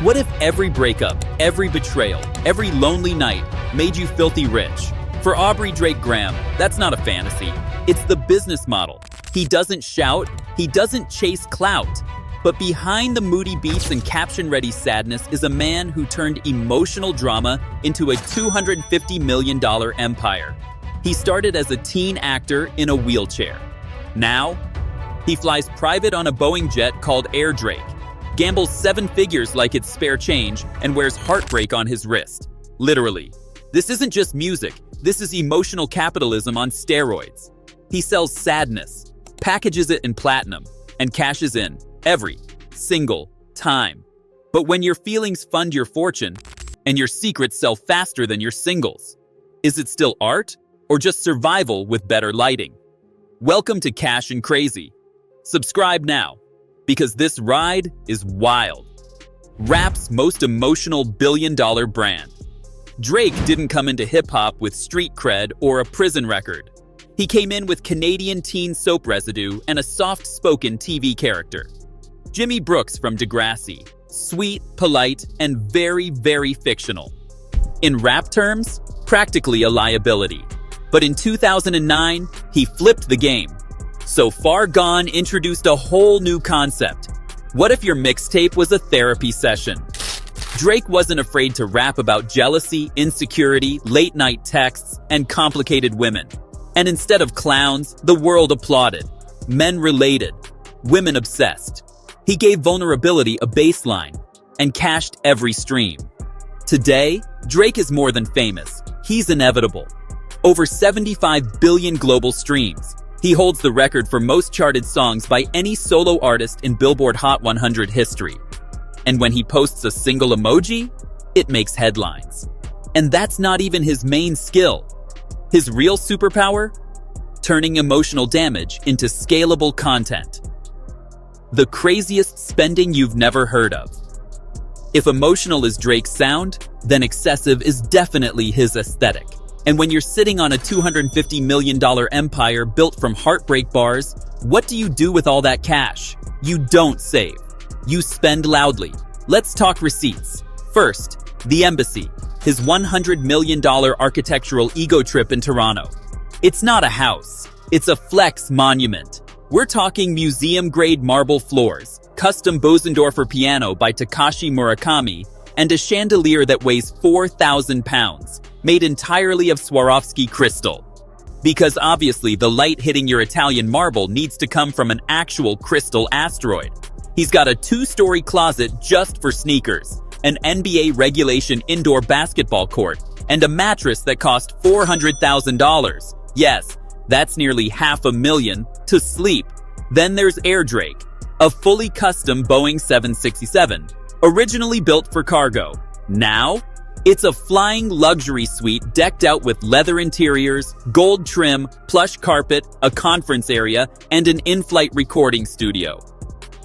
What if every breakup, every betrayal, every lonely night made you filthy rich? For Aubrey Drake Graham, that's not a fantasy. It's the business model. He doesn't shout, he doesn't chase clout. But behind the moody beats and caption-ready sadness is a man who turned emotional drama into a $250 million empire. He started as a teen actor in a wheelchair. Now, he flies private on a Boeing jet called Air Drake, gambles 7 figures like it's spare change, and wears heartbreak on his wrist. Literally. This isn't just music, this is emotional capitalism on steroids. He sells sadness, packages it in platinum, and cashes in every single time. But when your feelings fund your fortune, and your secrets sell faster than your singles, is it still art, or just survival with better lighting? Welcome to Cash and Crazy. Subscribe now, because this ride is wild. Rap's most emotional billion-dollar brand. Drake didn't come into hip-hop with street cred or a prison record. He came in with Canadian teen soap residue and a soft-spoken TV character. Jimmy Brooks from Degrassi, sweet, polite, and very, very fictional. In rap terms, practically a liability. But in 2009, he flipped the game. So Far Gone introduced a whole new concept. What if your mixtape was a therapy session? Drake wasn't afraid to rap about jealousy, insecurity, late-night texts, and complicated women. And instead of clowns, the world applauded. Men related, women obsessed. He gave vulnerability a baseline and cashed every stream. Today, Drake is more than famous. He's inevitable. Over 75 billion global streams. He holds the record for most charted songs by any solo artist in Billboard Hot 100 history. And when he posts a single emoji, it makes headlines. And that's not even his main skill. His real superpower? Turning emotional damage into scalable content. The craziest spending you've never heard of. If emotional is Drake's sound, then excessive is definitely his aesthetic. And when you're sitting on a $250 million empire built from heartbreak bars, what do you do with all that cash? You don't save. You spend loudly. Let's talk receipts. First, the Embassy, his $100 million architectural ego trip in Toronto. It's not a house. It's a flex monument. We're talking museum-grade marble floors, custom Bosendorfer piano by Takashi Murakami, and a chandelier that weighs 4,000 pounds, made entirely of Swarovski crystal. Because obviously the light hitting your Italian marble needs to come from an actual crystal asteroid. He's got a 2-story closet just for sneakers, an NBA regulation indoor basketball court, and a mattress that cost $400,000. Yes, that's nearly $500,000 to sleep. Then there's Air Drake, a fully custom Boeing 767, originally built for cargo. Now, it's a flying luxury suite decked out with leather interiors, gold trim, plush carpet, a conference area, and an in-flight recording studio.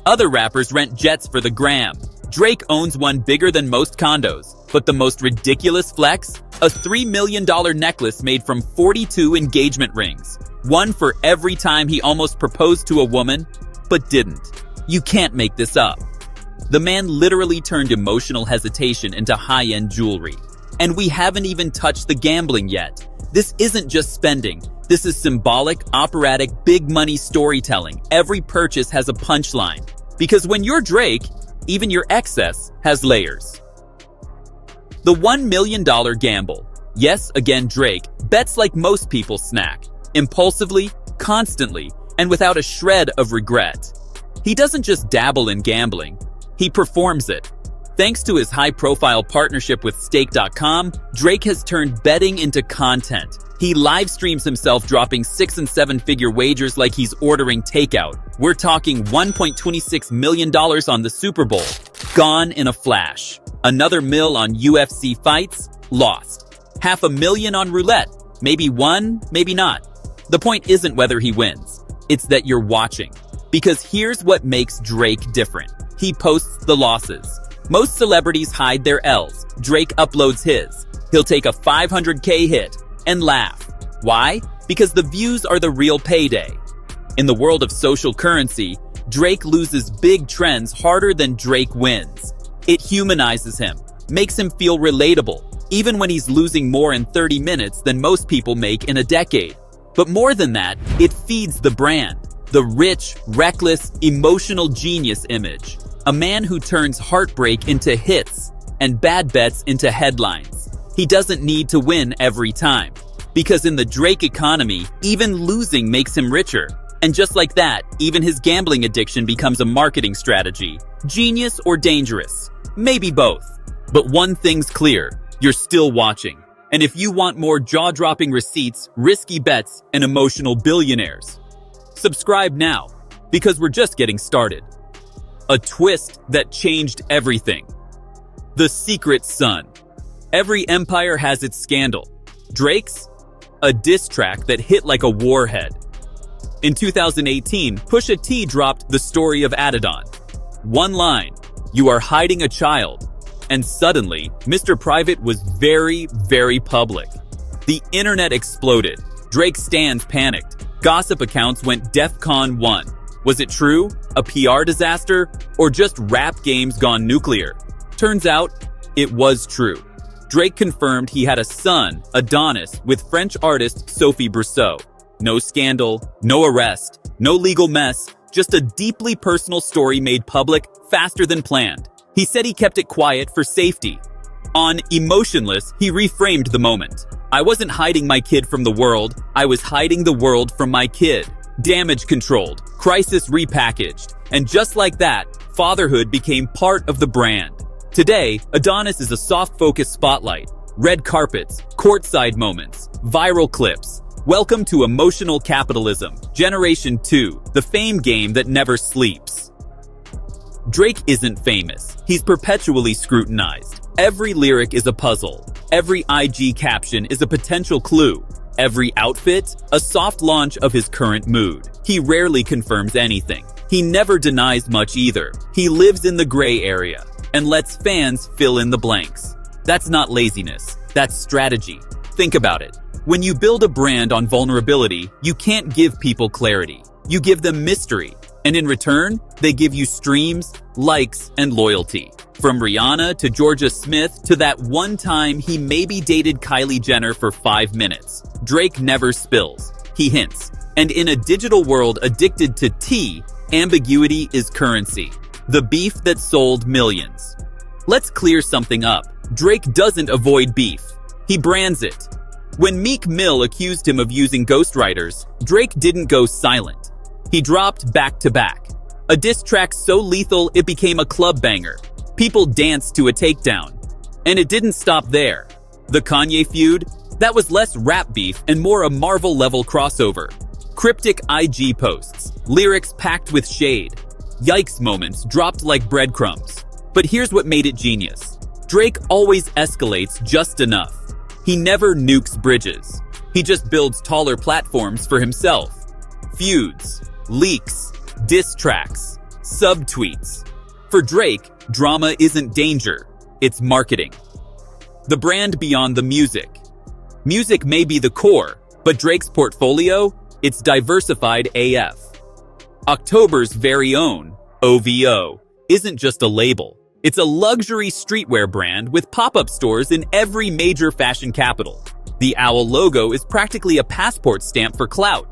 Other rappers rent jets for the gram. Drake owns one bigger than most condos. But the most ridiculous flex? A $3 million necklace made from 42 engagement rings. One for every time he almost proposed to a woman, but didn't. You can't make this up. The man literally turned emotional hesitation into high-end jewelry. And we haven't even touched the gambling yet. This isn't just spending. This is symbolic, operatic, big-money storytelling. Every purchase has a punchline. Because when you're Drake, even your excess has layers. The $1 million gamble. Yes, again Drake, bets like most people snack. Impulsively, constantly, and without a shred of regret. He doesn't just dabble in gambling. He performs it. Thanks to his high-profile partnership with Stake.com, Drake has turned betting into content. He live streams himself dropping 6- and 7-figure wagers like he's ordering takeout. We're talking $1.26 million on the Super Bowl. Gone in a flash. Another $1 on UFC fights. Lost. $500,000 on roulette. Maybe won, maybe not. The point isn't whether he wins. It's that you're watching. Because here's what makes Drake different. He posts the losses. Most celebrities hide their L's. Drake uploads his. He'll take a $500K hit and laugh. Why? Because the views are the real payday. In the world of social currency, Drake loses big trends harder than Drake wins. It humanizes him, makes him feel relatable, even when he's losing more in 30 minutes than most people make in a decade. But more than that, it feeds the brand, the rich, reckless, emotional genius image. A man who turns heartbreak into hits and bad bets into headlines. He doesn't need to win every time, because in the Drake economy, even losing makes him richer. And just like that, even his gambling addiction becomes a marketing strategy. Genius or dangerous? Maybe both. But one thing's clear, you're still watching. And if you want more jaw-dropping receipts, risky bets, and emotional billionaires, subscribe now, because we're just getting started. A twist that changed everything. The Secret Son. Every empire has its scandal. Drake's? A diss track that hit like a warhead. In 2018, Pusha T dropped The Story of Adidon. One line, "You are hiding a child." And suddenly, Mr. Private was very, very public. The internet exploded. Drake stans panicked. Gossip accounts went DEFCON 1. Was it true? A PR disaster? Or just rap games gone nuclear? Turns out, it was true. Drake confirmed he had a son, Adonis, with French artist Sophie Brousseau. No scandal, no arrest, no legal mess, just a deeply personal story made public faster than planned. He said he kept it quiet for safety. On Emotionless, he reframed the moment. "I wasn't hiding my kid from the world, I was hiding the world from my kid." Damage controlled, crisis repackaged, and just like that, fatherhood became part of the brand. Today, Adonis is a soft-focused spotlight. Red carpets, courtside moments, viral clips. Welcome to emotional capitalism, Generation 2, the fame game that never sleeps. Drake isn't famous. He's perpetually scrutinized. Every lyric is a puzzle. Every IG caption is a potential clue. Every outfit, a soft launch of his current mood. He rarely confirms anything. He never denies much either. He lives in the gray area and lets fans fill in the blanks. That's not laziness, that's strategy. Think about it. When you build a brand on vulnerability, you can't give people clarity. You give them mystery, and in return, they give you streams, likes, and loyalty. From Rihanna to Georgia Smith to that one time he maybe dated Kylie Jenner for 5 minutes. Drake never spills, he hints. And in a digital world addicted to tea, ambiguity is currency. The beef that sold millions. Let's clear something up. Drake doesn't avoid beef. He brands it. When Meek Mill accused him of using ghostwriters, Drake didn't go silent. He dropped back-to-back. A diss track so lethal it became a club banger. People danced to a takedown. And it didn't stop there. The Kanye feud? That was less rap beef and more a Marvel-level crossover. Cryptic IG posts, lyrics packed with shade. Yikes moments dropped like breadcrumbs. But here's what made it genius. Drake always escalates just enough. He never nukes bridges. He just builds taller platforms for himself. Feuds, leaks, diss tracks, subtweets. For Drake, drama isn't danger, it's marketing. The brand beyond the music. Music may be the core, but Drake's portfolio, it's diversified AF. October's very own, OVO, isn't just a label. It's a luxury streetwear brand with pop-up stores in every major fashion capital. The owl logo is practically a passport stamp for clout.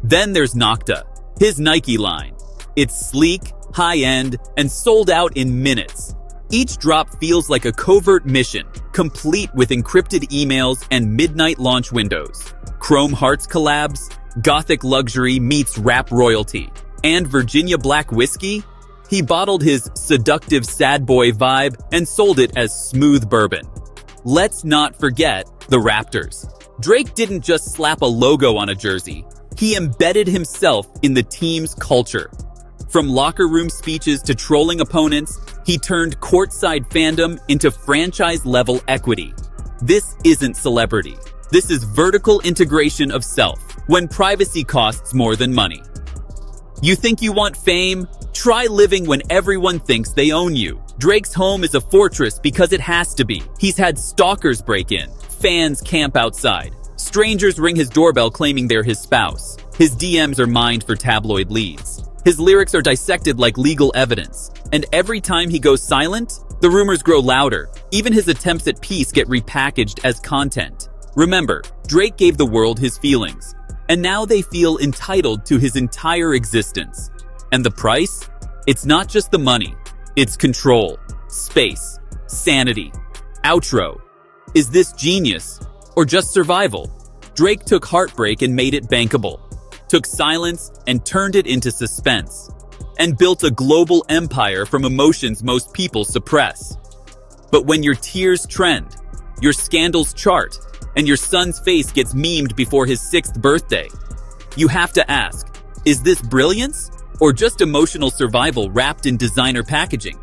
Then there's Nocta, his Nike line. It's sleek, high-end, and sold out in minutes. Each drop feels like a covert mission, complete with encrypted emails and midnight launch windows. Chrome Hearts collabs, gothic luxury meets rap royalty. And Virginia Black whiskey? He bottled his seductive sad boy vibe and sold it as smooth bourbon. Let's not forget the Raptors. Drake didn't just slap a logo on a jersey. He embedded himself in the team's culture. From locker room speeches to trolling opponents, he turned courtside fandom into franchise-level equity. This isn't celebrity. This is vertical integration of self, when privacy costs more than money. You think you want fame? Try living when everyone thinks they own you. Drake's home is a fortress because it has to be. He's had stalkers break in, fans camp outside, strangers ring his doorbell claiming they're his spouse. His DMs are mined for tabloid leads. His lyrics are dissected like legal evidence, and every time he goes silent, the rumors grow louder. Even his attempts at peace get repackaged as content. Remember, Drake gave the world his feelings, and now they feel entitled to his entire existence. And the price? It's not just the money. It's control, space, sanity. Outro. Is this genius or just survival? Drake took heartbreak and made it bankable, took silence and turned it into suspense, and built a global empire from emotions most people suppress. But when your tears trend, your scandals chart, and your son's face gets memed before his 6th birthday, you have to ask, is this brilliance or just emotional survival wrapped in designer packaging?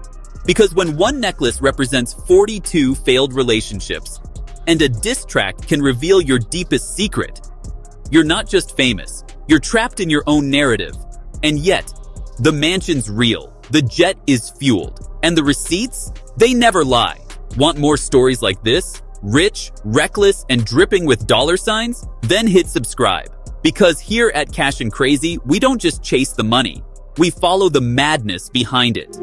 Because when one necklace represents 42 failed relationships, and a diss track can reveal your deepest secret, you're not just famous, you're trapped in your own narrative. And yet, the mansion's real, the jet is fueled, and the receipts, they never lie. Want more stories like this? Rich, reckless, and dripping with dollar signs? Then hit subscribe. Because here at Cash and Crazy, we don't just chase the money, we follow the madness behind it.